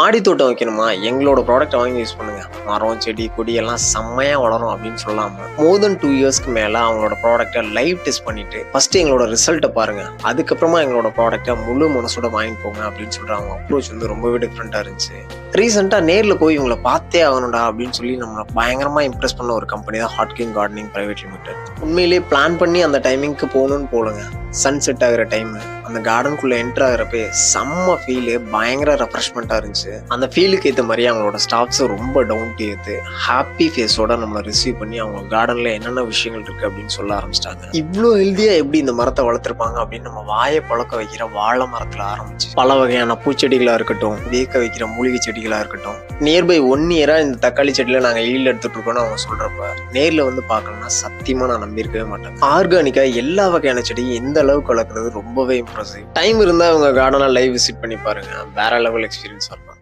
மாடி தோட்டம் வைக்கணுமா? எங்களோட ப்ராடக்ட்ட வாங்கி யூஸ் பண்ணுங்க. மரம், செடி, கொடி எல்லாம் செம்மையா வளரும் அப்படின்னு சொல்லாம, மோர் தென் 2 இயர்ஸ்க்கு மேல அவங்களோட ப்ராடக்ட்ட லைவ் டெஸ்ட் பண்ணிட்டு, ஃபர்ஸ்ட் எங்களோட ரிசல்ட்ட பாருங்க. அதுக்கப்புறமா எங்களோட ப்ராடக்ட்ட முழு மனசோட வாங்கிட்டு போங்க அப்படின்னு சொல்ற அவங்க அப்ரோச் வந்து ரொம்பவே டிஃபரெண்ட்டா இருந்துச்சு. ரீசென்ட்டா நேர்ல போய் இவங்கள பார்த்தே ஆகணும்டா அப்படின்னு சொல்லி நம்மள பயங்கரமா இம்ப்ரெஸ் பண்ண ஒரு கம்பெனி தான் hot king gardening private limited. உண்மையிலேயே பிளான் பண்ணி அந்த டைமிங்க்கு போகணும்னு போலங்க. சன் செட் ஆகுற டைம் அந்த கார்டனுக்குள்ள என்டர் ஆகுறப்பே செம்ம ஃபீல், பயங்கர ரெஃப்ரெஷ்மெண்ட்டா இருந்துச்சு. அந்த ஃபீலுக்கு ஏற்ற மாதிரி அவங்களோட ஸ்டாஃப்ஸ் ரொம்ப டவுன் டு எர்த், ஹாப்பி ஃபேஸோட நம்மளை ரிசீவ் பண்ணி அவங்க கார்டன்ல என்னென்ன விஷயங்கள் இருக்கு அப்படின்னு சொல்ல ஆரம்பிச்சிட்டாங்க. இவ்வளோ ஹெல்தியா எப்படி இந்த மரத்தை வளர்த்துருப்பாங்க அப்படின்னு நம்ம வாயை பழக்க வைக்கிற வாழை மரத்துல ஆரம்பிச்சு பல வகையான பூச்செடிகளா இருக்கட்டும், வேக்க வைக்கிற மூலிகை செடிகளா இருக்கட்டும், நியர்பை 1 இயரா இந்த தக்காளி செடியில நாங்கள் ஈல்டு எடுத்துட்டு இருக்கோம்னு அவங்க சொல்றப்ப நேர்ல வந்து பார்க்கணும்னா சத்தியமா நான் நம்பியிருக்கவே மாட்டேன். ஆர்கானிக்கா எல்லா வகையான செடியும் எந்த அளவுக்கு வளர்க்குறது ரொம்பவே இம்ப்ரெசிவ். டைம் இருந்தா அவங்க கார்டனா லைவ் விசிட் பண்ணி பாருங்க, வேற லெவல் எக்ஸ்பீரியன்ஸ் இருக்கும்.